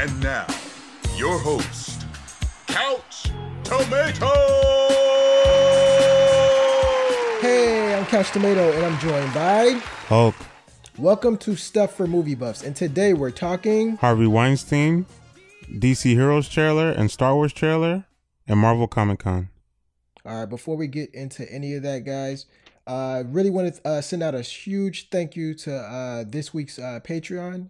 And now, your host, Couch Tomato! Hey, I'm Couch Tomato, and I'm joined by Hulk. Welcome to Stuff for Movie Buffs, and today we're talking Harvey Weinstein, DC Heroes trailer and Star Wars trailer, and Marvel Comic-Con. All right, before we get into any of that, guys, I really want to send out a huge thank you to this week's Patreon.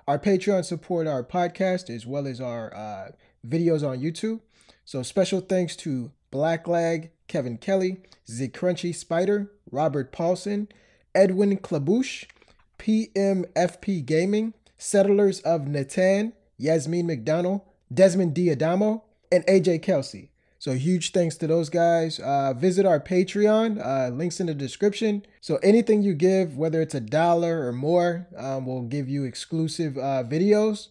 Our Patreon support our podcast as well as our videos on YouTube. So special thanks to Blacklag, Kevin Kelly, Z Crunchy Spider, Robert Paulson, Edwin Klabouche, PMFP Gaming, Settlers of Natan, Yasmin McDonald, Desmond Diadamo, and AJ Kelsey. So huge thanks to those guys. Visit our Patreon, links in the description. So anything you give, whether it's $1 or more, will give you exclusive videos,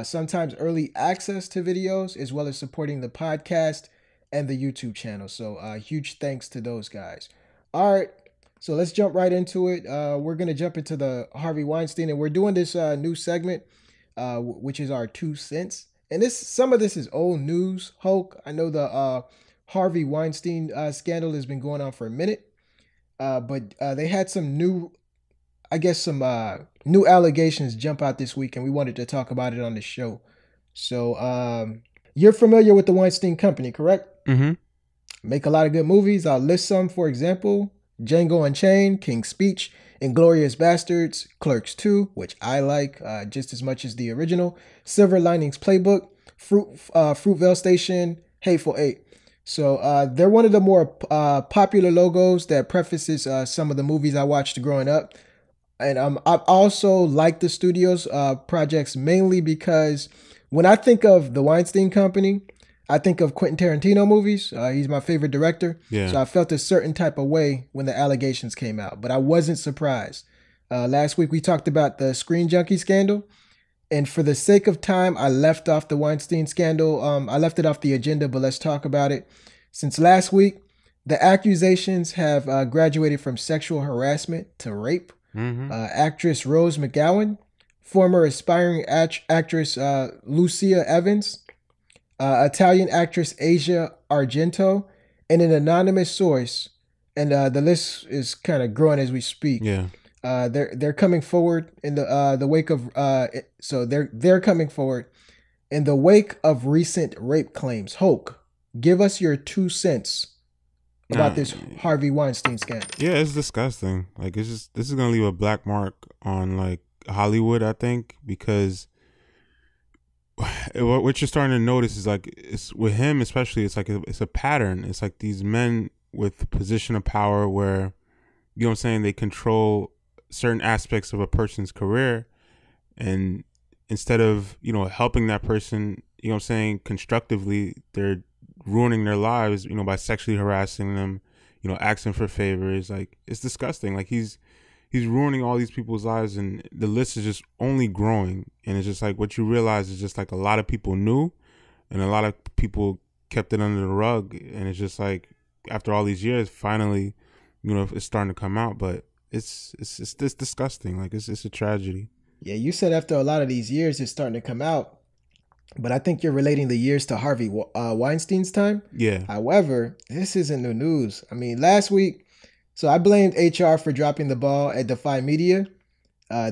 sometimes early access to videos, as well as supporting the podcast and the YouTube channel. So huge thanks to those guys. All right, so let's jump right into it. We're going to jump into the Harvey Weinstein, and we're doing this new segment, which is our 2 cents. And some of this is old news, Hulk. I know the Harvey Weinstein scandal has been going on for a minute, but they had some new allegations jump out this week, and we wanted to talk about it on the show. So you're familiar with the Weinstein Company, correct? Mm-hmm. Make a lot of good movies. I'll list some, for example, Django Unchained, King's Speech, Inglourious Bastards, Clerks 2, which I like just as much as the original, Silver Linings Playbook, Fruitvale Station, Hateful Eight. So they're one of the more popular logos that prefaces some of the movies I watched growing up. And I also like the studio's projects mainly because when I think of the Weinstein Company, I think of Quentin Tarantino movies. He's my favorite director. Yeah. So I felt a certain type of way when the allegations came out, but I wasn't surprised. Last week we talked about the Screen Junkie scandal. And for the sake of time, I left off the Weinstein scandal. I left it off the agenda, but let's talk about it. Since last week, the accusations have graduated from sexual harassment to rape. Mm-hmm. Actress Rose McGowan, former aspiring actress Lucia Evans, Italian actress Asia Argento, and an anonymous source, and the list is kind of growing as we speak. Yeah, they're coming forward in the wake of they're coming forward in the wake of recent rape claims. Hulk, give us your 2 cents about this Harvey Weinstein scandal. Yeah, it's disgusting. Like, this is gonna leave a black mark on like Hollywood, I think, because what you're starting to notice is like it's with him especially. It's like it's a pattern. It's like these men with position of power where, you know what I'm saying, they control certain aspects of a person's career, and instead of, you know, helping that person, you know what I'm saying, constructively, they're ruining their lives, you know, by sexually harassing them, you know, asking for favors. Like, it's disgusting. Like, he's ruining all these people's lives, and the list is just only growing. And it's just like, what you realize is just like a lot of people knew, and a lot of people kept it under the rug. And it's just like, after all these years, finally, you know, it's starting to come out. But it's disgusting. Like, it's a tragedy. Yeah, you said after a lot of these years, it's starting to come out. But I think you're relating the years to Harvey Weinstein's time. Yeah. However, this isn't new news. I mean, last week, so I blamed HR for dropping the ball at Defy Media.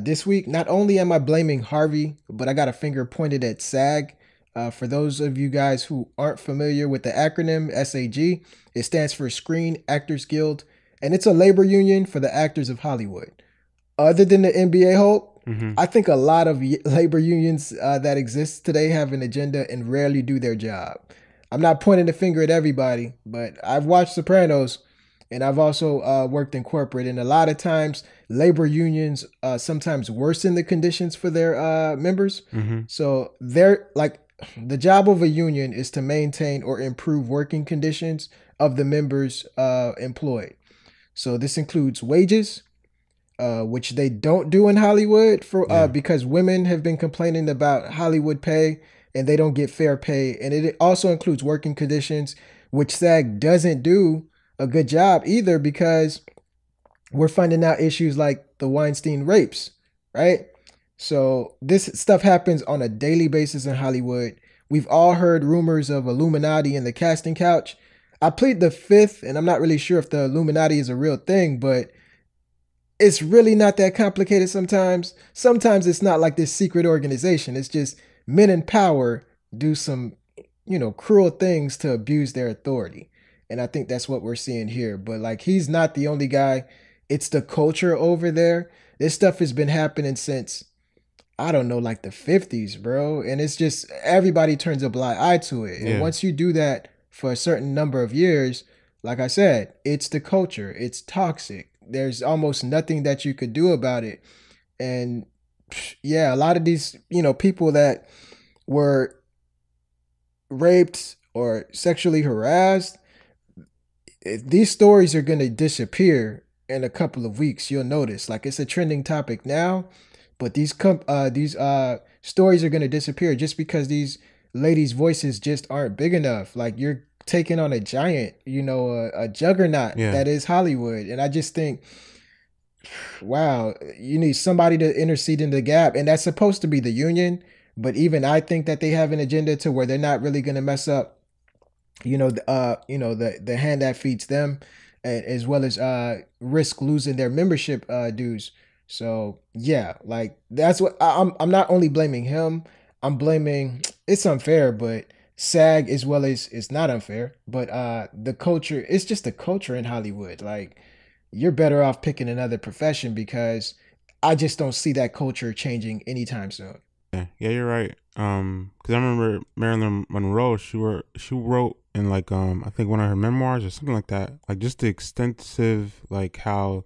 This week, not only am I blaming Harvey, but I got a finger pointed at SAG. For those of you guys who aren't familiar with the acronym SAG, it stands for Screen Actors Guild, and it's a labor union for the actors of Hollywood. Other than the NBA, Hulk, I think a lot of labor unions that exist today have an agenda and rarely do their job. I'm not pointing the finger at everybody, but I've watched Sopranos, and I've also worked in corporate, and a lot of times labor unions sometimes worsen the conditions for their members. So they're like, the job of a union is to maintain or improve working conditions of the members employed. So this includes wages, which they don't do in Hollywood because women have been complaining about Hollywood pay and they don't get fair pay. And it also includes working conditions, which SAG doesn't do a good job either, because we're finding out issues like the Weinstein rapes, right? So this stuff happens on a daily basis in Hollywood. We've all heard rumors of Illuminati in the casting couch. I plead the fifth, and I'm not really sure if the Illuminati is a real thing, but it's really not that complicated sometimes. Sometimes it's not like this secret organization. It's just men in power do some, cruel things to abuse their authority. And I think that's what we're seeing here. But like, he's not the only guy. It's the culture over there. This stuff has been happening since, I don't know, like the 50s, bro. And it's just everybody turns a blind eye to it. And Yeah. once you do that for a certain number of years, like I said, it's the culture. It's toxic. There's almost nothing that you could do about it. And yeah, a lot of these, people that were raped or sexually harassed, these stories are going to disappear in a couple of weeks. You'll notice, like, it's a trending topic now, but these stories are going to disappear just because these ladies' voices just aren't big enough. Like, you're taking on a giant, a juggernaut Yeah. that is Hollywood. And I just think, wow, you need somebody to intercede in the gap. And that's supposed to be the union. But even I think that they have an agenda to where they're not really going to mess up, the hand that feeds them, as well as risk losing their membership dues. So yeah, like that's what I'm not only blaming him, I'm blaming, it's unfair, but SAG, as well as it's not unfair, but the culture, it's just the culture in Hollywood. Like, you're better off picking another profession because I just don't see that culture changing anytime soon. Yeah, you're right. Because I remember Marilyn Monroe. She wrote in like I think one of her memoirs or something like that. Like just the extensive, like how,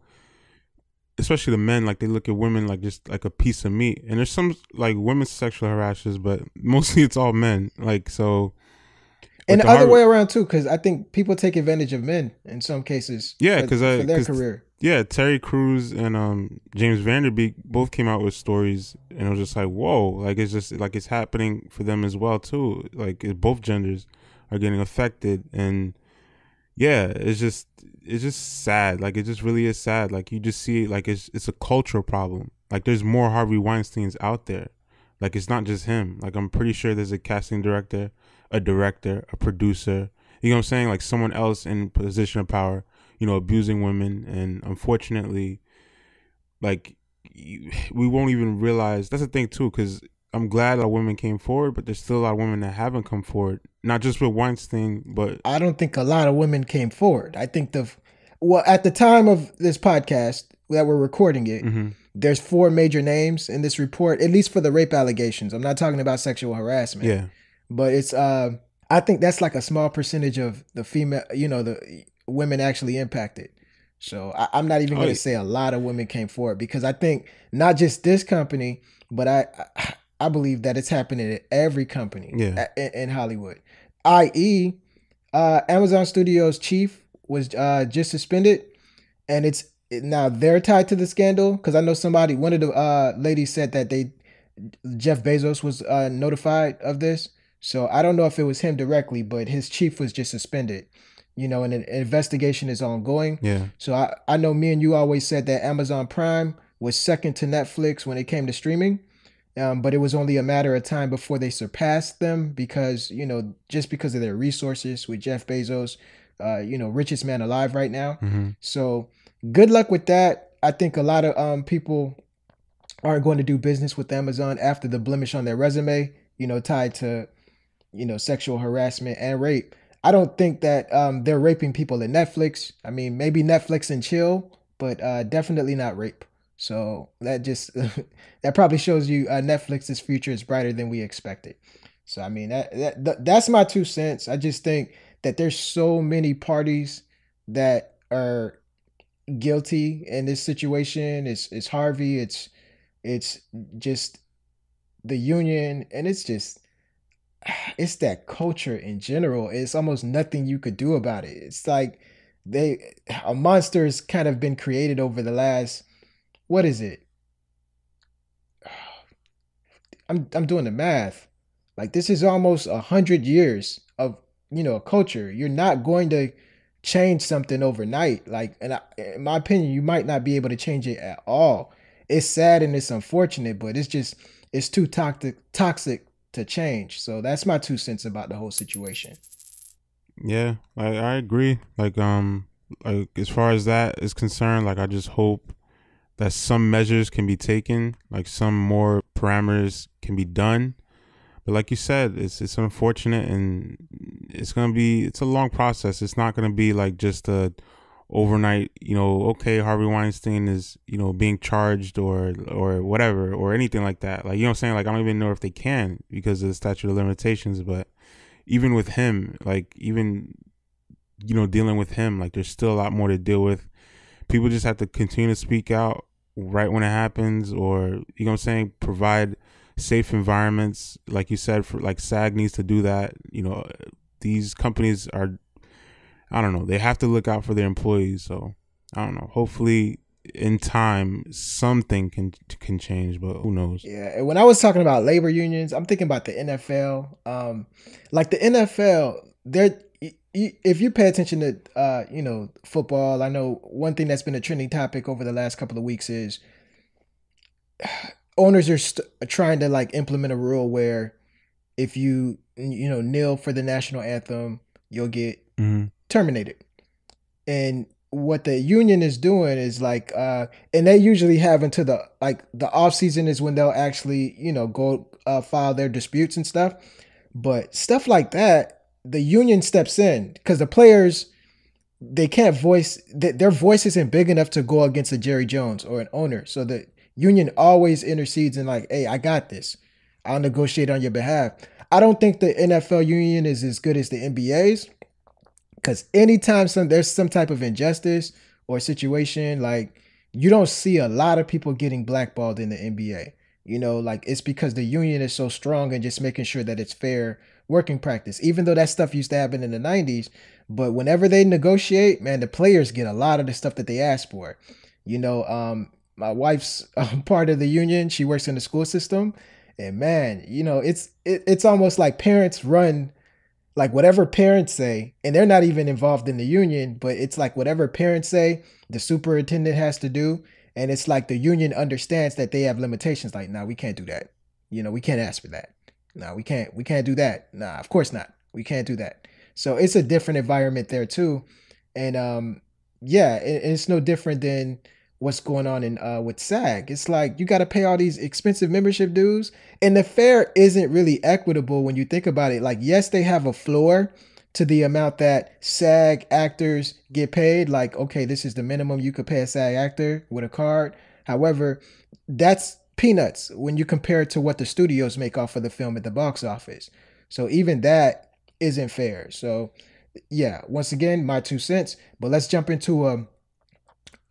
especially the men, like they look at women like just like a piece of meat. And there's some like women sexual harassers, but mostly it's all men. Like so. And the other way around too, because I think people take advantage of men in some cases. Yeah, for their career. Yeah, Terry Crews and James Vanderbeek both came out with stories, and it was just like, whoa, like it's just like it's happening for them as well too. Like both genders are getting affected, and yeah, it's just sad. Like it just really is sad. Like you just see, like it's a cultural problem. Like there's more Harvey Weinsteins out there. Like it's not just him. Like I'm pretty sure there's a casting director, a director, a producer. You know what I'm saying? Like someone else in position of power, abusing women. And unfortunately, like we won't even realize. That's the thing too, because I'm glad a lot of women came forward, but there's still a lot of women that haven't come forward. Not just with Weinstein, but I don't think a lot of women came forward. I think at the time of this podcast that we're recording it, there's 4 major names in this report, at least for the rape allegations. I'm not talking about sexual harassment. Yeah. But it's I think that's like a small percentage of the female, the women actually impacted. So I'm not even going to say a lot of women came forward, because I think not just this company, but I believe that it's happening at every company in Hollywood. I.e., Amazon Studios chief was just suspended, and now they're tied to the scandal, because I know one of the ladies said that Jeff Bezos was notified of this. So I don't know if it was him directly, but his chief was just suspended, and an investigation is ongoing. Yeah. So I know me and you always said that Amazon Prime was second to Netflix when it came to streaming. But it was only a matter of time before they surpassed them because, just because of their resources with Jeff Bezos, richest man alive right now. So good luck with that. I think a lot of people aren't going to do business with Amazon after the blemish on their resume, tied to, sexual harassment and rape. I don't think that they're raping people at Netflix. I mean, maybe Netflix and chill, but definitely not rape. So that just that probably shows you Netflix's future is brighter than we expected. So I mean that's my 2 cents. I just think that there's so many parties that are guilty in this situation. It's Harvey. It's just the union, and it's that culture in general. It's almost nothing you could do about it. It's like a monster has kind of been created over the last, what is it? I'm doing the math. Like this is almost 100 years of a culture. You're not going to change something overnight. Like, in my opinion, you might not be able to change it at all. it's sad and it's unfortunate, but it's too toxic to change. So that's my 2 cents about the whole situation. Yeah, I agree. Like as far as that is concerned, like I just hope that some measures can be taken, like some more parameters can be done. But like you said, it's unfortunate, and it's a long process. It's not gonna be like just a overnight, okay, Harvey Weinstein is, being charged or whatever or anything like that. Like, what I'm saying? Like, I don't even know if they can because of the statute of limitations. But even with him, like even, dealing with him, like there's still a lot more to deal with. People just have to continue to speak out right when it happens, or, provide safe environments. Like you said, for like SAG needs to do that. These companies are, I don't know, they have to look out for their employees. So I don't know. Hopefully in time something can change, but who knows? Yeah, and when I was talking about labor unions, I'm thinking about the NFL. Like the NFL, if you pay attention to football, I know one thing that's been a trending topic over the last couple of weeks is owners are trying to like implement a rule where if you kneel for the national anthem, you'll get terminated. And what the union is doing is like, and they usually have until the off season is when they'll actually, go file their disputes and stuff. But stuff like that, the union steps in because the players, they can't their voice isn't big enough to go against a Jerry Jones or an owner. So the union always intercedes and like, hey, I got this. I'll negotiate on your behalf. I don't think the NFL union is as good as the NBA's. Because anytime there's some type of injustice or situation, like you don't see a lot of people getting blackballed in the NBA. Like it's because the union is so strong and just making sure that it's fair working practice. Even though that stuff used to happen in the 90s, but whenever they negotiate, man, the players get a lot of the stuff that they ask for. My wife's part of the union. She works in the school system, and man, it's almost like parents run. Like whatever parents say, and they're not even involved in the union, but it's like whatever parents say, the superintendent has to do. And it's like the union understands that they have limitations. Like, nah, we can't do that. We can't ask for that. Nah, we can't do that. Nah, of course not. We can't do that. So it's a different environment there too. And it's no different than what's going on in with SAG. It's like you got to pay all these expensive membership dues, and the fare isn't really equitable when you think about it. Like, yes, they have a floor to the amount that SAG actors get paid. Like, okay, this is the minimum you could pay a SAG actor with a card. However, that's peanuts when you compare it to what the studios make off of the film at the box office. So even that isn't fair. So yeah, once again, my 2 cents. But let's jump into a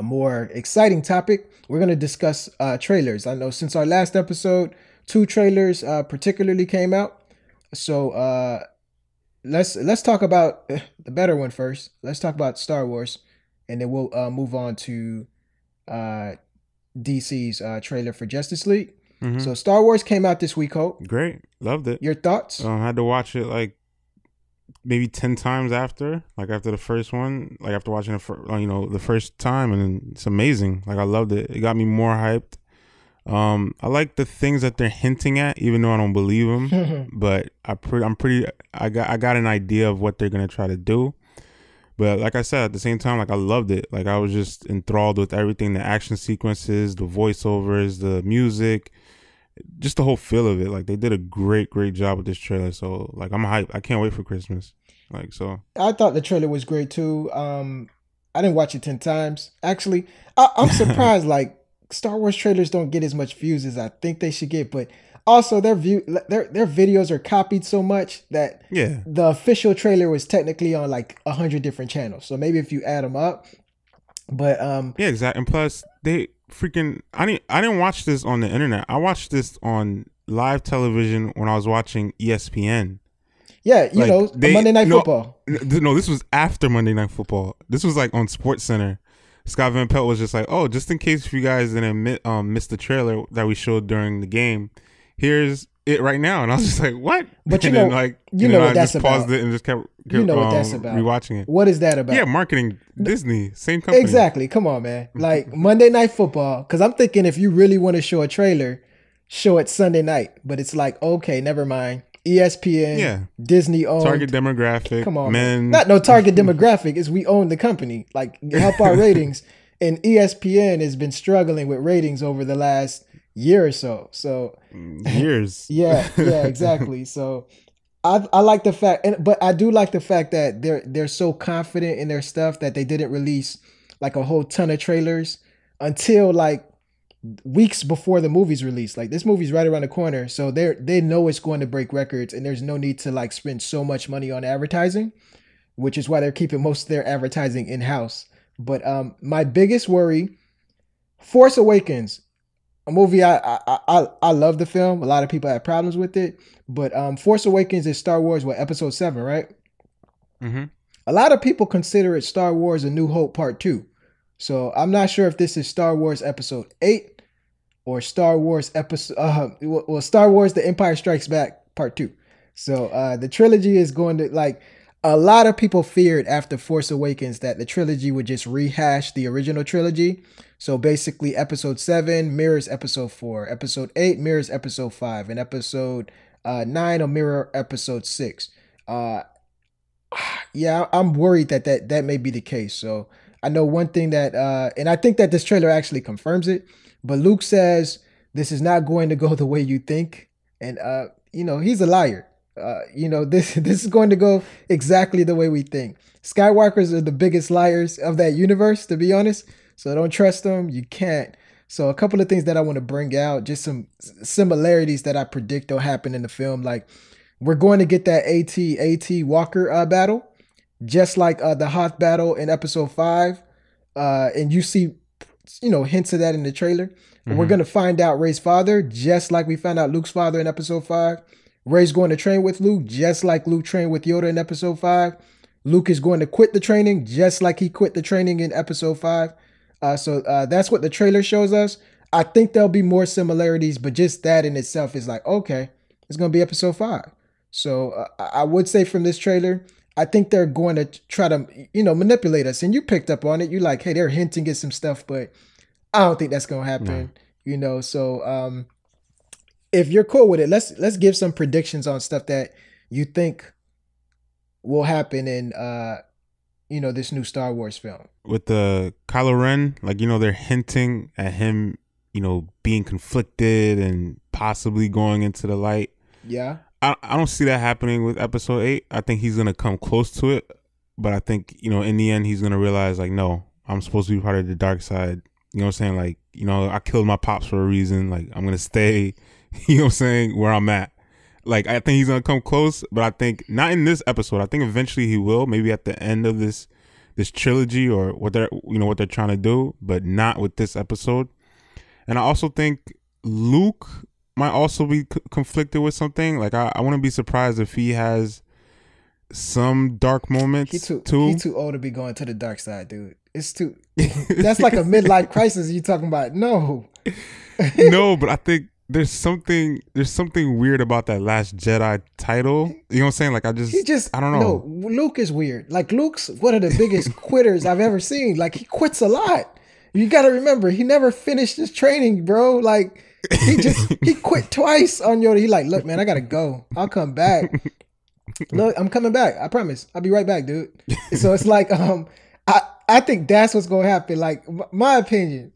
more exciting topic. We're going to discuss trailers. I know since our last episode, 2 trailers particularly came out. So let's talk about the better one first. Let's talk about Star Wars, and then we'll move on to DC's trailer for Justice League. Mm-hmm. So Star Wars came out this week, Hope. Great. Loved it. Your thoughts? I had to watch it like maybe 10 times after the first one, like after watching it for the first time, and it's amazing. Like I loved it. It got me more hyped. I like the things that they're hinting at, even though I don't believe them. But I got an idea of what they're gonna try to do. But like I said, at the same time, like I loved it. Like I was just enthralled with everything: the action sequences, the voiceovers, the music, just the whole feel of it. Like they did a great job with this trailer. So like I'm hyped. I can't wait for Christmas. Like, so I thought the trailer was great too. I didn't watch it 10 times. Actually, I'm surprised. Like Star Wars trailers don't get as much views as I think they should get, but also their videos are copied so much that the official trailer was technically on like 100 different channels. So maybe if you add them up, but yeah, exactly. And plus they freaking I didn't watch this on the internet. I watched this on live television when I was watching ESPN. Yeah, the Monday Night Football. No, this was after Monday Night Football. This was like on Sports Center. Scott Van Pelt was just like, just in case if you guys didn't miss the trailer that we showed during the game, here's it right now, and I was just like, "What?" But and then, like, what I that's just paused about. it and just kept what that's about. rewatching it. What is that about? Yeah, marketing, Disney, same company. Exactly. Come on, man. Like Monday Night Football. Because I'm thinking if you really want to show a trailer, show it Sunday night. But it's like, okay, never mind. ESPN, Yeah, Disney owned. target demographic. Come on, men. man. Not no target demographic. Is we own the company. Like help our ratings. And ESPN has been struggling with ratings over the last year or so. So years. yeah, exactly. So I like the fact, but I do like the fact that they're so confident in their stuff that they didn't release like a whole ton of trailers until like weeks before the movie's released. Like this movie's right around the corner, so they know it's going to break records, and there's no need to like spend so much money on advertising, which is why they're keeping most of their advertising in house. But my biggest worry, Force Awakens, a movie I love the film. A lot of people have problems with it, but Force Awakens is Star Wars, Episode 7, right? Mm-hmm. A lot of people consider it Star Wars: A New Hope Part 2. So I'm not sure if this is Star Wars Episode 8 or Star Wars Star Wars: The Empire Strikes Back Part 2. So the trilogy is going to, like, a lot of people feared after Force Awakens that the trilogy would just rehash the original trilogy. So basically Episode 7 mirrors Episode 4, Episode 8 mirrors Episode 5, and Episode 9 will mirror Episode 6. Yeah, I'm worried that may be the case. So I know one thing that, and I think that this trailer actually confirms it, but Luke says this is not going to go the way you think. And, he's a liar. This is going to go exactly the way we think. Skywalkers are the biggest liars of that universe, to be honest. So don't trust them. You can't. So a couple of things that I want to bring out, just some similarities that I predict will happen in the film. Like, we're going to get that AT Walker battle, just like the Hoth battle in Episode 5. And you see, hints of that in the trailer. Mm-hmm. And we're going to find out Rey's father, just like we found out Luke's father in Episode 5. Rey's going to train with Luke, just like Luke trained with Yoda in Episode 5. Luke is going to quit the training, just like he quit the training in Episode 5. So that's what the trailer shows us. I think there'll be more similarities, but just that in itself is like, okay, it's going to be Episode 5. So I would say from this trailer, I think they're going to try to, manipulate us. And you picked up on it. You're like, hey, they're hinting at some stuff, but I don't think that's going to happen. No. So if you're cool with it, let's give some predictions on stuff that you think will happen in this new Star Wars film. With the Kylo Ren, like, they're hinting at him, being conflicted and possibly going into the light. Yeah. I don't see that happening with Episode 8. I think he's going to come close to it, but I think, in the end, he's going to realize, like, no, I'm supposed to be part of the dark side. You know what I'm saying? Like, I killed my pops for a reason. Like, I'm going to stay, where I'm at. Like, I think he's going to come close, but I think not in this episode. I think eventually he will, maybe at the end of this trilogy or what they're trying to do, but not with this episode. And I also think Luke might also be conflicted with something. Like, I wouldn't be surprised if he has some dark moments. He's too old to be going to the dark side, dude. It's too. That's like a midlife crisis. You talking about? No. No, but I think there's something weird about that Last Jedi title. You know what I'm saying? Like, I don't know. No, Luke is weird. Like, Luke's one of the biggest quitters I've ever seen. Like, he quits a lot. You got to remember, he never finished his training, bro. Like, he quit twice on Yoda. He like, look, man, I got to go. I'll come back. Look, I'm coming back. I promise. I'll be right back, dude. So it's like, I think that's what's going to happen. Like, my opinion.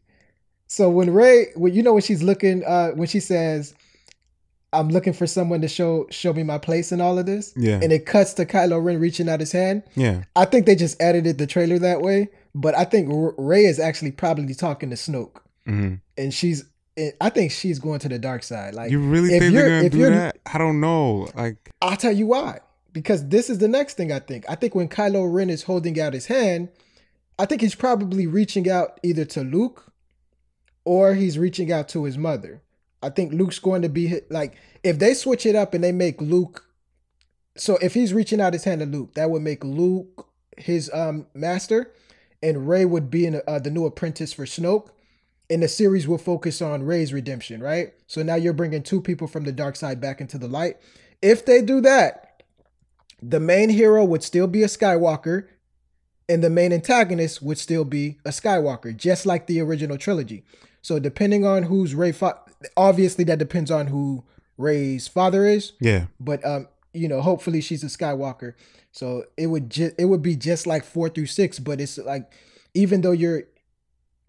So when Rey, when she's looking, when she says, I'm looking for someone to show me my place in all of this. Yeah. And it cuts to Kylo Ren reaching out his hand. Yeah. I think they just edited the trailer that way. But I think Rey is actually probably talking to Snoke. Mm-hmm. And I think she's going to the dark side. Like, you really think they're going to do that? I don't know. Like, I'll tell you why. Because this is the next thing I think. I think when Kylo Ren is holding out his hand, I think he's probably reaching out either to Luke or he's reaching out to his mother. I think Luke's going to be like, if they switch it up and they make Luke, so if he's reaching out his hand to Luke, that would make Luke his master, and Rey would be the new apprentice for Snoke. And the series will focus on Rey's redemption, right? So now you're bringing two people from the dark side back into the light. If they do that, the main hero would still be a Skywalker, and the main antagonist would still be a Skywalker, just like the original trilogy. So depending on who's obviously that depends on who Rey's father is. Yeah. But hopefully she's a Skywalker. So it would be just like 4 through 6, but it's like, even though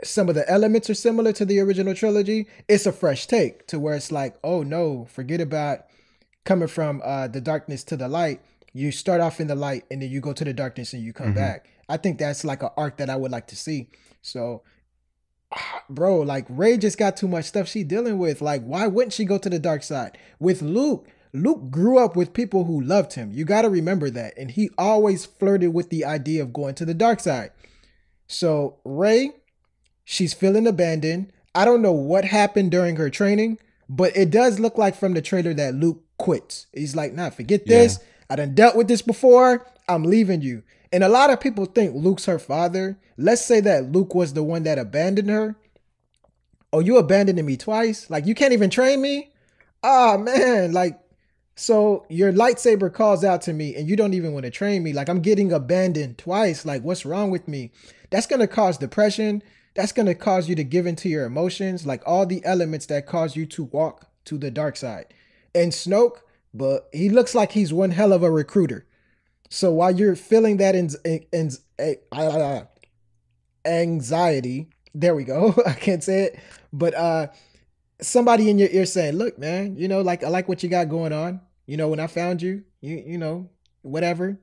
some of the elements are similar to the original trilogy, it's a fresh take to where it's like, oh no, forget about coming from the darkness to the light. You start off in the light and then you go to the darkness and you come back. I think that's like an arc that I would like to see. So, bro, like Rey just got too much stuff she dealing with. Like, why wouldn't she go to the dark side? With Luke grew up with people who loved him. You got to remember that. And he always flirted with the idea of going to the dark side. So Rey, she's feeling abandoned. I don't know what happened during her training, but it does look like from the trailer that Luke quits. He's like, nah, forget this. Yeah. I done dealt with this before. I'm leaving you. And a lot of people think Luke's her father. Let's say that Luke was the one that abandoned her. Oh, you abandoned me twice? Like, you can't even train me? Oh, man. Like, so your lightsaber calls out to me and you don't even want to train me. Like, I'm getting abandoned twice. Like, what's wrong with me? That's going to cause depression. That's going to cause you to give into your emotions. Like, all the elements that cause you to walk to the dark side. And Snoke, but he looks like he's one hell of a recruiter. So while you're feeling that anxiety, there we go. I can't say it, but somebody in your ear saying, "Look, man, like I like what you got going on. When I found you, whatever,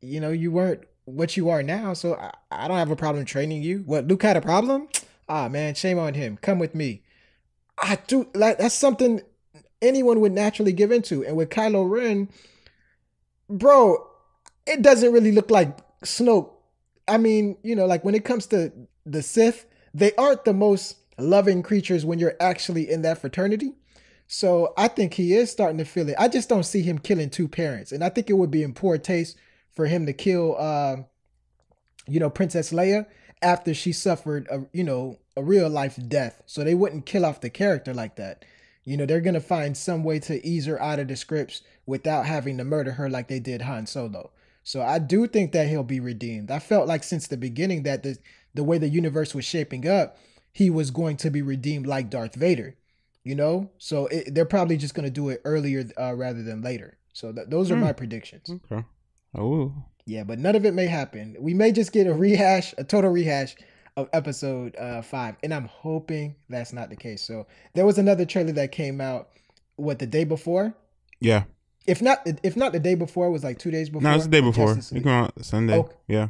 you weren't what you are now. So I don't have a problem training you. What, Luke had a problem? Ah, man, shame on him. Come with me. I do like that's something anyone would naturally give into. And with Kylo Ren, bro, it doesn't really look like Snoke. I mean, like when it comes to the Sith, they aren't the most loving creatures when you're actually in that fraternity. So I think he is starting to feel it. I just don't see him killing two parents. And I think it would be in poor taste for him to kill, Princess Leia after she suffered a real life death. So they wouldn't kill off the character like that. They're going to find some way to ease her out of the scripts without having to murder her like they did Han Solo. So I do think that he'll be redeemed. I felt like since the beginning that the way the universe was shaping up, he was going to be redeemed like Darth Vader, So they're probably just going to do it earlier rather than later. So those are my predictions. Okay. Oh. Yeah, but none of it may happen. We may just get a total rehash of episode 5. And I'm hoping that's not the case. So there was another trailer that came out, the day before? Yeah. If not the day before, it was like 2 days before. No, it's the day before. It came out Sunday. Okay. Yeah.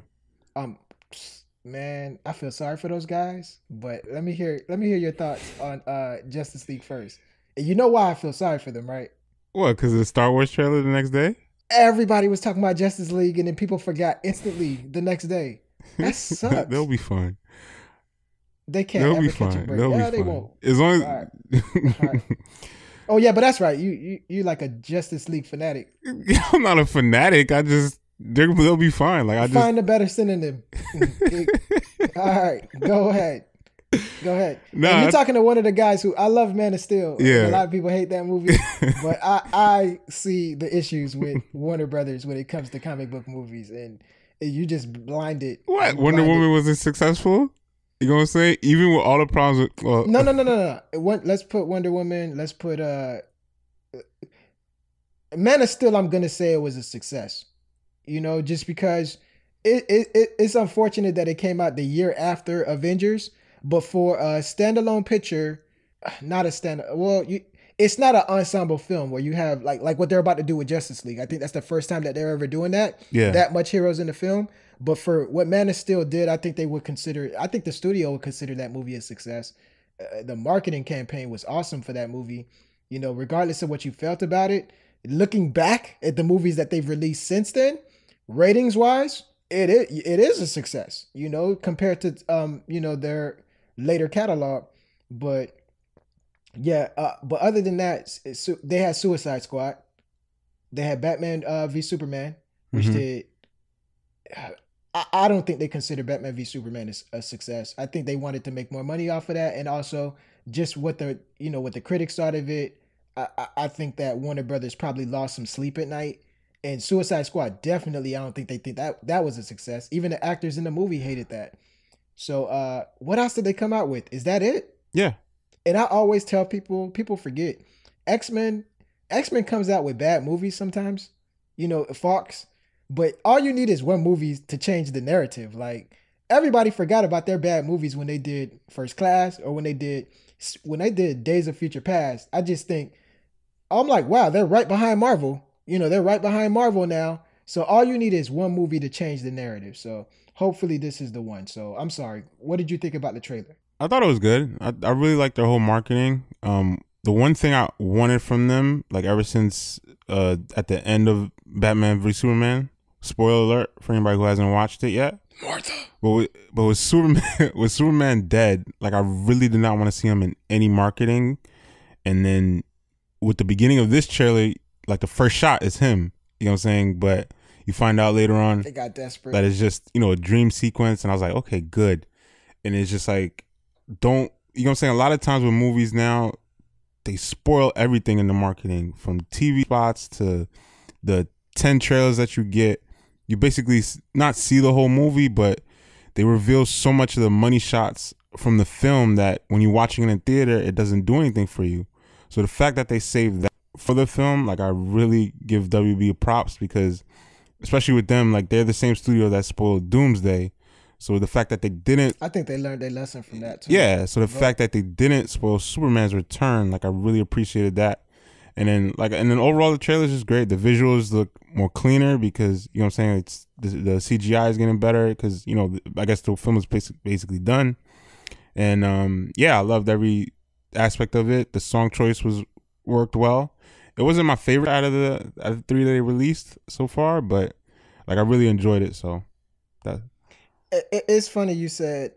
Man, I feel sorry for those guys, but let me hear your thoughts on Justice League first. And you know why I feel sorry for them, right? What? Because of the Star Wars trailer the next day? Everybody was talking about Justice League, and then people forgot instantly the next day. That sucks. They'll be fine. They can't. They'll be fine. They'll be fine. They won't. As long as. All right. Oh yeah, but that's right. You like a Justice League fanatic. I'm not a fanatic. They'll be fine. Like find a better synonym. All right, go ahead. Nah, you're talking to one of the guys who I love Man of Steel. Yeah, a lot of people hate that movie, but I see the issues with Warner Brothers when it comes to comic book movies, and you just blinded. What? Wonder Woman wasn't successful? You know what I'm saying? Even with all the problems with No. Let's put Wonder Woman. Let's put Man of Steel. I'm gonna say it was a success. Just because it's unfortunate that it came out the year after Avengers, but for a standalone picture, not a stand. Well, it's not an ensemble film where you have like what they're about to do with Justice League. I think that's the first time that they're ever doing that. Yeah, that much heroes in the film. But for what Man of Steel did, I think the studio would consider that movie a success. The marketing campaign was awesome for that movie. Regardless of what you felt about it, looking back at the movies that they've released since then, ratings wise, it is a success, compared to their later catalog. But yeah, but other than that, they had Suicide Squad, they had Batman v Superman, which did I don't think they consider Batman v Superman a success. I think they wanted to make more money off of that, and also just what the what the critics thought of it. I think that Warner Brothers probably lost some sleep at night, and Suicide Squad definitely. I don't think they think that was a success. Even the actors in the movie hated that. So what else did they come out with? Is that it? Yeah. And I always tell people forget X-Men. X-Men comes out with bad movies sometimes. Fox. But all you need is one movie to change the narrative. Like, everybody forgot about their bad movies when they did First Class or when they did Days of Future Past. I just think, I'm like, wow, they're right behind Marvel. They're right behind Marvel now. So all you need is one movie to change the narrative. So hopefully this is the one. So I'm sorry. What did you think about the trailer? I thought it was good. I really liked their whole marketing. The one thing I wanted from them, like ever since at the end of Batman v Superman, spoiler alert for anybody who hasn't watched it yet. Martha. But with Superman, with Superman dead, like I really did not want to see him in any marketing. And then with the beginning of this trailer, like the first shot is him. You know what I'm saying? But you find out later on they got desperate. that it's just a dream sequence, and I was like, okay, good. And it's just like, don't, you know what I'm saying? A lot of times with movies now, they spoil everything in the marketing, from TV spots to the 10 trailers that you get. You basically not see the whole movie, but they reveal so much of the money shots from the film that when you're watching it in theater, it doesn't do anything for you. So the fact that they saved that for the film, like, I really give WB props, because especially with them, like, they're the same studio that spoiled Doomsday. So the fact that they didn't, I think they learned their lesson from that too. Yeah. So the fact that they didn't spoil Superman's return, like, I really appreciated that. And then overall the trailer is just great. The visuals look more cleaner because, you know what I'm saying, it's the CGI is getting better because, I guess the film is basically done. And I loved every aspect of it. The song choice worked well. It wasn't my favorite out of the 3 that they released so far, but like, I really enjoyed it. So that it's funny you said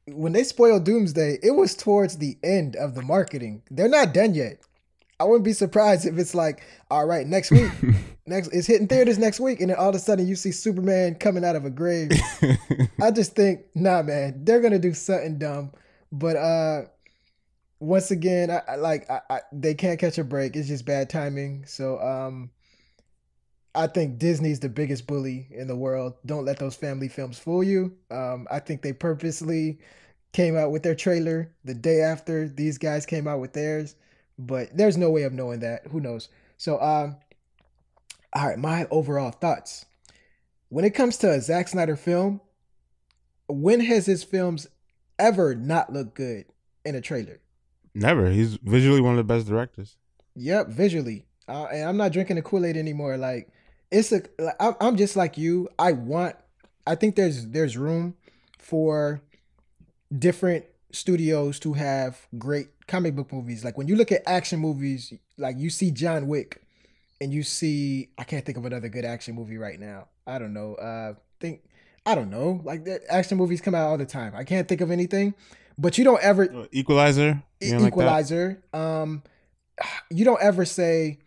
when they spoiled Doomsday, it was towards the end of the marketing. They're not done yet. I wouldn't be surprised if it's like, all right, next week, it's hitting theaters next week, and then all of a sudden you see Superman coming out of a grave. I just think, nah, man, they're gonna do something dumb. But once again, I they can't catch a break. It's just bad timing. So I think Disney's the biggest bully in the world. Don't let those family films fool you. I think they purposely came out with their trailer the day after these guys came out with theirs. But there's no way of knowing that. Who knows? So, all right, my overall thoughts. When it comes to a Zack Snyder film, when has his films ever not looked good in a trailer? Never. He's visually one of the best directors. Yep, visually. And I'm not drinking the Kool-Aid anymore. Like, I'm just like you. I think there's room for different studios to have great comic book movies. Like, when you look at action movies, like, you see John Wick and you see, I can't think of another good action movie right now. I don't know. Like, the action movies come out all the time. I can't think of anything, but you don't ever Equalizer. Equalizer. Like, you don't ever say,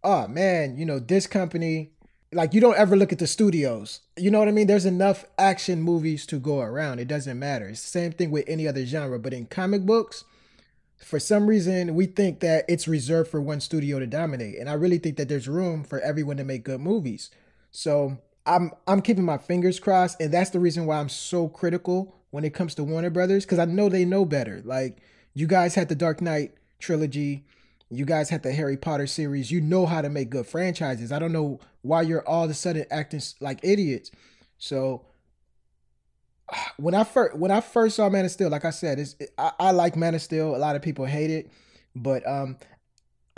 oh man, this company, like, you don't ever look at the studios. You know what I mean? There's enough action movies to go around. It doesn't matter. It's the same thing with any other genre. But in comic books, for some reason, we think that it's reserved for one studio to dominate. And I really think that there's room for everyone to make good movies. So I'm keeping my fingers crossed. And that's the reason why I'm so critical when it comes to Warner Brothers, because I know they know better. Like, you guys had the Dark Knight trilogy. You guys had the Harry Potter series. You know how to make good franchises. I don't know why you're all of a sudden acting like idiots. So when I first saw Man of Steel, like I said, I like Man of Steel. A lot of people hate it, but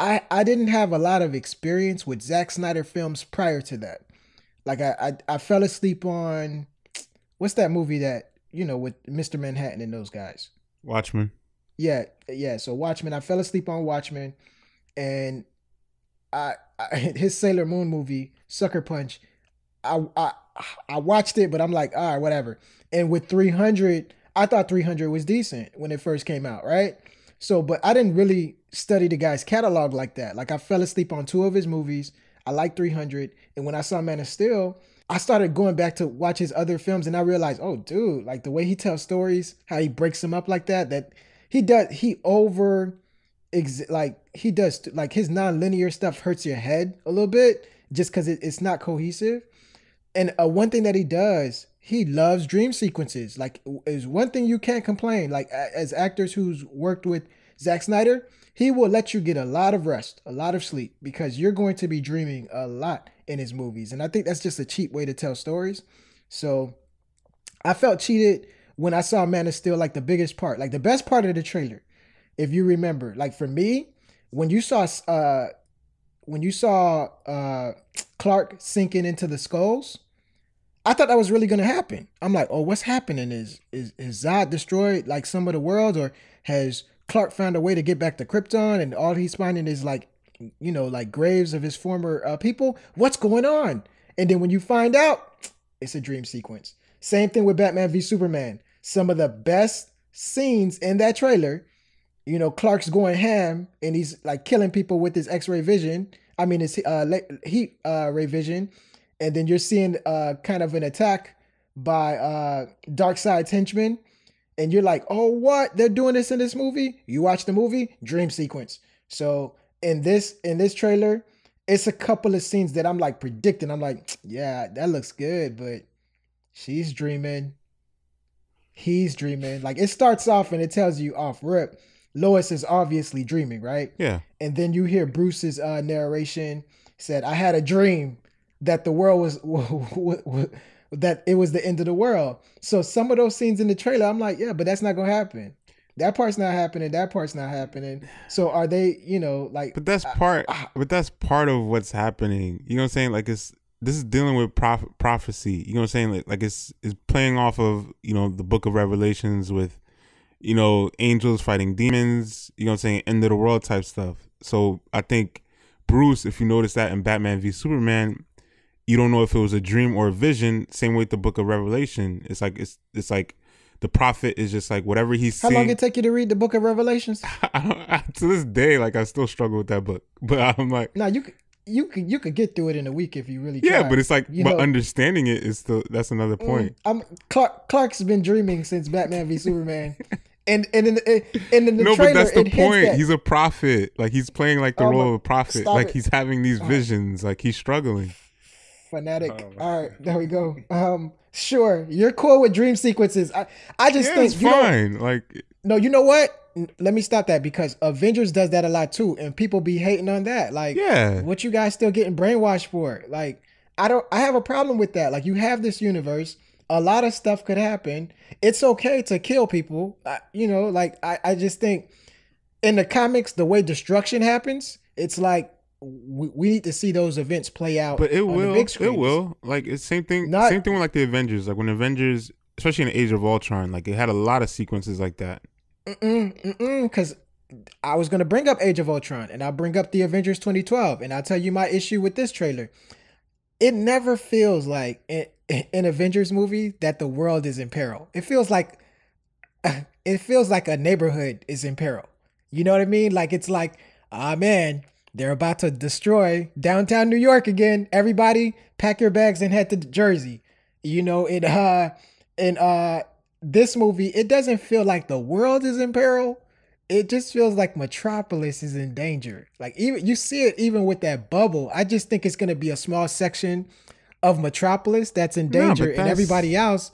I didn't have a lot of experience with Zack Snyder films prior to that. Like, I fell asleep on, what's that movie that, with Mr. Manhattan and those guys? Watchmen. Yeah. So Watchmen, I fell asleep on Watchmen, and his Sailor Moon movie, Sucker Punch, I watched it, but I'm like, all right, whatever. And with 300, I thought 300 was decent when it first came out, right? So, but I didn't really study the guy's catalog like that. Like, I fell asleep on 2 of his movies. I like 300, and when I saw Man of Steel, I started going back to watch his other films, and I realized, oh, dude, like the way he tells stories, how he breaks them up like that he does, he does, like his non-linear stuff hurts your head a little bit just because it's not cohesive. And one thing that he does, he loves dream sequences. Like, is one thing you can't complain. Like, as actors who's worked with Zack Snyder, he will let you get a lot of rest, a lot of sleep, because you're going to be dreaming a lot in his movies. And I think that's just a cheap way to tell stories. So I felt cheated when I saw Man of Steel, like the biggest part, like the best part of the trailer. If you remember, like for me, when you saw Clark sinking into the skulls, I thought that was really going to happen. I'm like, oh, what's happening? Is Zod destroyed like some of the world, or has Clark found a way to get back to Krypton and all he's finding is like, you know, like graves of his former people? What's going on? And then when you find out, it's a dream sequence. Same thing with Batman v Superman. Some of the best scenes in that trailer, you know, Clark's going ham and he's like killing people with his X-ray vision. I mean, his heat ray vision. And then you're seeing kind of an attack by Darkseid's henchmen. And you're like, oh, what? They're doing this in this movie? You watch the movie, dream sequence. So in this trailer, it's a couple of scenes that I'm like predicting. I'm like, yeah, that looks good, but she's dreaming. He's dreaming. Like, it starts off and it tells you off rip, Lois is obviously dreaming, right? Yeah. And then you hear Bruce's narration, said, I had a dream that the world was that it was the end of the world. So some of those scenes in the trailer, I'm like, yeah, but that's not gonna happen. That part's not happening. That part's not happening. So are they, you know, like? But that's part of what's happening. You know what I'm saying? Like, this is dealing with prophecy. You know what I'm saying? Like it's playing off of, you know, the Book of Revelations with, you know, angels fighting demons. You know what I'm saying? End of the world type stuff. So I think Bruce, if you notice that in Batman v Superman, you don't know if it was a dream or a vision. Same with the Book of Revelation. It's like the prophet is just like whatever he's seeing. How long it take you to read the Book of Revelations? To this day, like I still struggle with that book. But I'm like, no, you could get through it in a week if you really try. Yeah, but it's like, but understanding it is still, that's another point. Clark's been dreaming since Batman v Superman. And in the trailer, but that's the point. He's a prophet. Like, he's playing like the role of a prophet. Like, he's having these visions. Like, he's struggling. Fanatic. All right, there we go. Sure, you're cool with dream sequences. I just think it's fine. Like, no, you know what? Let me stop that, because Avengers does that a lot too, and people be hating on that. Like, yeah, what you guys still getting brainwashed for? Like, I have a problem with that. Like, you have this universe. A lot of stuff could happen. It's okay to kill people. You know, like, I just think in the comics, the way destruction happens, it's like we need to see those events play out. But it will. It will. Like, it's same thing. Same thing with like the Avengers. Like, when Avengers, especially in the Age of Ultron, like, it had a lot of sequences like that. Because I was going to bring up Age of Ultron, and I'll bring up the Avengers 2012, and I'll tell you my issue with this trailer. It never feels like an Avengers movie that the world is in peril. It feels like a neighborhood is in peril. You know what I mean? Like, it's like, ah, man, they're about to destroy downtown New York again. Everybody pack your bags and head to Jersey. You know, this movie, it doesn't feel like the world is in peril. It just feels like Metropolis is in danger. Like, even you see it even with that bubble. I just think it's going to be a small section of Metropolis that's in danger, and everybody else.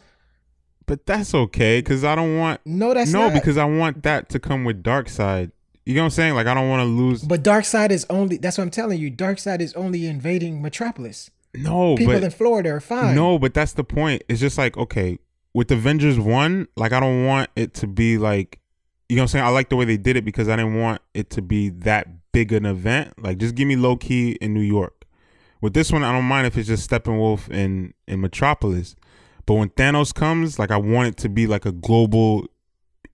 But that's okay, because I don't want. No, that's not. Because I want that to come with Darkseid. You know what I'm saying? Like, I don't want to lose. But Darkseid is only. That's what I'm telling you. Darkseid is only invading Metropolis. No, people in Florida are fine. No, but that's the point. It's just like, okay, with Avengers 1, like, I don't want it to be like, you know what I'm saying? I like the way they did it, because I didn't want it to be that big an event. Like, just give me low key in New York. With this one, I don't mind if it's just Steppenwolf in Metropolis. But when Thanos comes, like, I want it to be like a global,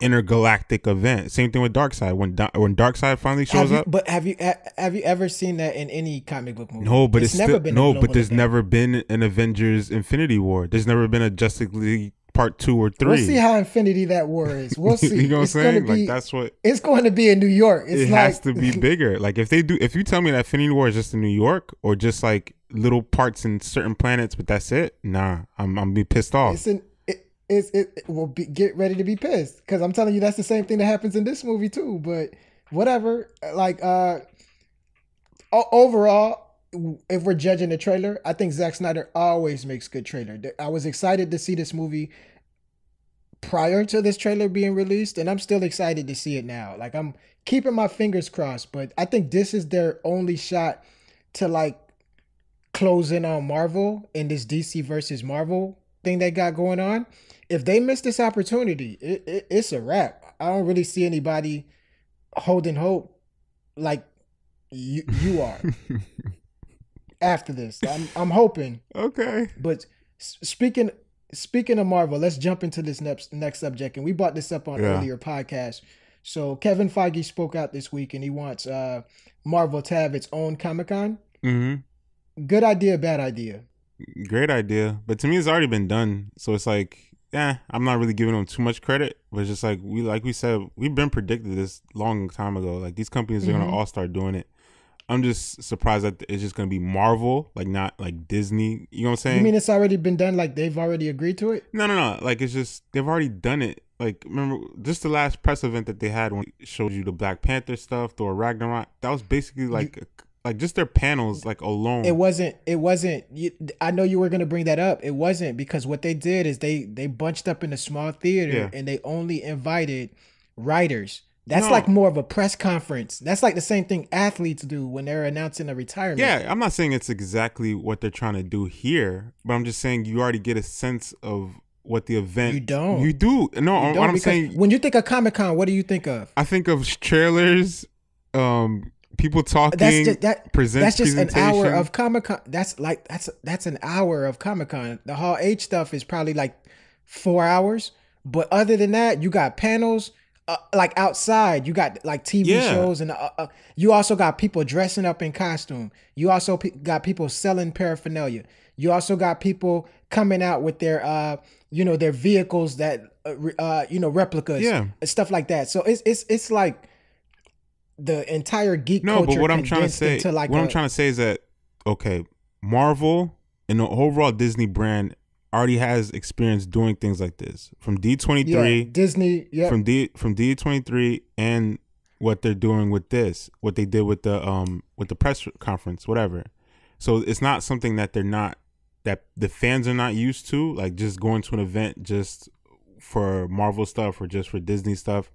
intergalactic event. Same thing with Darkseid. When Darkseid finally shows up. But have you ever seen that in any comic book movie? No, but it's never been. No, but there's never been an Avengers Infinity War. There's never been a Justice League Part 2 or 3. We'll see how Infinity that war is. We'll see. You know what I'm saying? Like, that's what it's going to be in New York. It has to be bigger. Like, if you tell me that Infinity War is just in New York, or just like little parts in certain planets, but that's it. Nah, I'm gonna be pissed off. Get ready to be pissed, because I'm telling you that's the same thing that happens in this movie too. But whatever. Like overall, if we're judging the trailer, I think Zack Snyder always makes good trailer. I was excited to see this movie prior to this trailer being released, and I'm still excited to see it now. Like, I'm keeping my fingers crossed, but I think this is their only shot to like close in on Marvel in this DC versus Marvel thing they got going on. If they miss this opportunity, it's a wrap. I don't really see anybody holding hope like you are. After this, I'm hoping. Okay. But speaking of Marvel, let's jump into this next subject. And we brought this up on earlier podcast. So Kevin Feige spoke out this week, and he wants Marvel to have its own Comic-Con. Mm-hmm. Good idea, bad idea? Great idea. But to me, it's already been done. So it's like, I'm not really giving them too much credit. But it's just like we said, we've been predicted this long time ago. Like, these companies are going to all start doing it. I'm just surprised that it's just going to be Marvel, like not like Disney. You know what I'm saying? You mean it's already been done? Like they've already agreed to it? No. Like, it's just, they've already done it. Like, remember just the last press event that they had when it showed you the Black Panther stuff, Thor Ragnarok. That was basically like just their panels, like, alone. It wasn't. I know you were going to bring that up. It wasn't, because what they did is they bunched up in a small theater and they only invited writers. That's like more of a press conference. That's like the same thing athletes do when they're announcing a retirement. Yeah, I'm not saying it's exactly what they're trying to do here, but I'm just saying you already get a sense of what the event. You don't. You do. No, what I'm saying. When you think of Comic-Con, what do you think of? I think of trailers, people talking. That's just an hour of Comic-Con. That's an hour of Comic-Con. The Hall H stuff is probably like 4 hours. But other than that, you got panels. Like outside, you got like TV shows, and you also got people dressing up in costume. You also got people selling paraphernalia. You also got people coming out with their, their vehicles that, replicas, and stuff like that. So it's like the entire geek culture. No, but what I'm trying to say is that, okay, Marvel and the overall Disney brand already has experience doing things like this, from D23, Disney, from D23, and what they're doing with this, what they did with the press conference, whatever. So it's not something that that the fans are not used to, like just going to an event just for Marvel stuff or just for Disney stuff.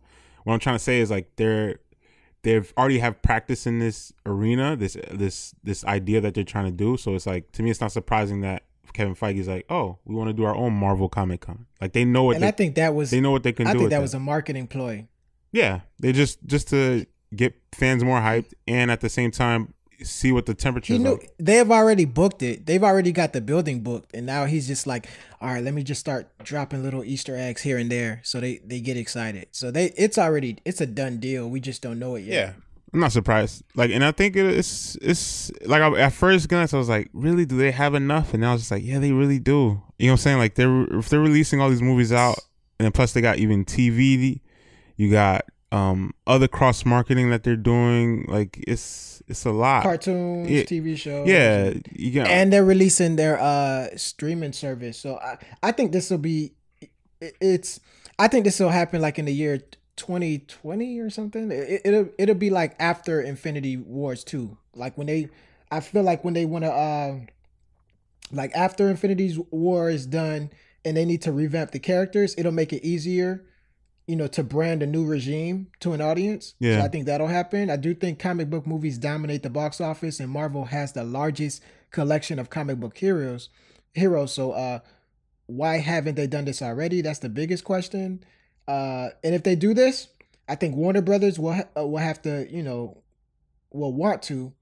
What I'm trying to say is, like, they've already have practice in this arena, this idea that they're trying to do. So it's like, to me, it's not surprising that Kevin Feige's like, oh, we want to do our own Marvel Comic-Con. Like, they know what, and I think that was, they know what they can do. I think that was a marketing ploy. Yeah, they just to get fans more hyped, and at the same time see what the temperature is like. They have already booked it. They've already got the building booked, and now he's just like, all right, let me just start dropping little Easter eggs here and there, so they get excited. So it's a done deal. We just don't know it yet. Yeah. I'm not surprised. Like, and I think it's like, at first glance I was like, really, do they have enough? And I was just like, yeah, they really do. You know what I'm saying? Like, if they're releasing all these movies out, and then plus they got even TV, you got other cross marketing that they're doing. Like, it's a lot. Cartoons, TV shows. Yeah, and they're releasing their streaming service. So I think this will be. I think this will happen like in the year 2020 or something. It'll be like after Infinity Wars 2. Like I feel like when they want to like after Infinity War is done and they need to revamp the characters, it'll make it easier, to brand a new regime to an audience. Yeah. So I think that'll happen. I do think comic book movies dominate the box office, and Marvel has the largest collection of comic book heroes. So why haven't they done this already? That's the biggest question. And if they do this, I think Warner Brothers will have to, will want to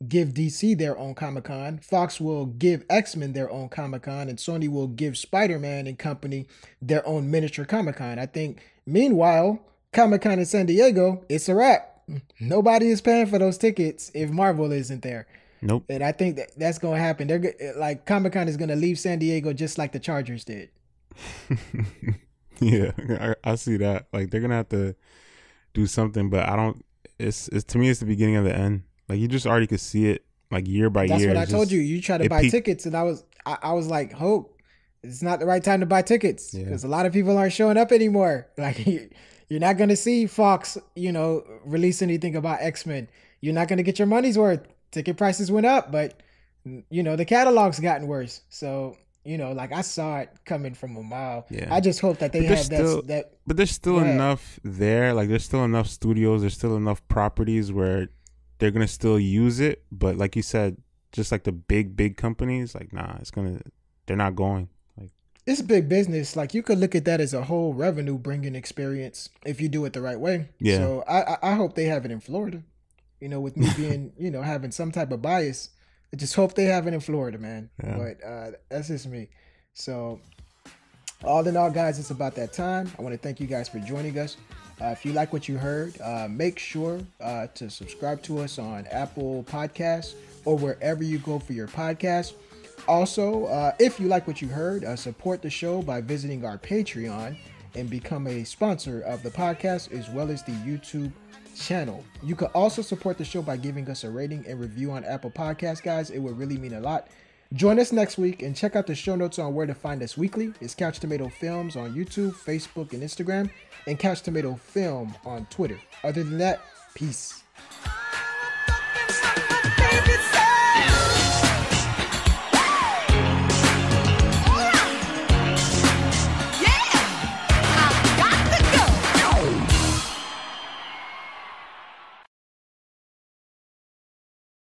give DC their own Comic-Con. Fox will give X-Men their own Comic-Con, and Sony will give Spider-Man and company their own miniature Comic-Con. I think, meanwhile, Comic-Con in San Diego, it's a wrap. Nobody is paying for those tickets if Marvel isn't there. Nope. And I think that's going to happen. They're like, Comic-Con is going to leave San Diego just like the Chargers did. Yeah, I see that. Like, they're gonna have to do something, but I don't. It's to me, it's the beginning of the end. Like, you just already could see it. like year by That's year. what I told you. You try to buy tickets, and I was like, Hope, it's not the right time to buy tickets because a lot of people aren't showing up anymore. Like you're not gonna see Fox, release anything about X-Men. You're not gonna get your money's worth. Ticket prices went up, but the catalog's gotten worse. So like I saw it coming from a mile. Yeah. I just hope that they have that. But there's still enough there. Like there's still enough studios. There's still enough properties where they're gonna still use it. But like you said, just like the big companies, like they're not going. Like it's big business. Like you could look at that as a whole revenue bringing experience if you do it the right way. Yeah. So I hope they have it in Florida. With me being having some type of bias. I just hope they have it in Florida, man. Yeah. But that's just me. So all in all, guys, it's about that time. I want to thank you guys for joining us. If you like what you heard, make sure to subscribe to us on Apple Podcasts or wherever you go for your podcast. Also, if you like what you heard, support the show by visiting our Patreon and become a sponsor of the podcast as well as the YouTube channel. You can also support the show by giving us a rating and review on Apple Podcasts, guys. It would really mean a lot. Join us next week and check out the show notes on where to find us weekly. It's Couch Tomato Films on YouTube, Facebook, and Instagram, and Couch Tomato Film on Twitter. Other than that, peace.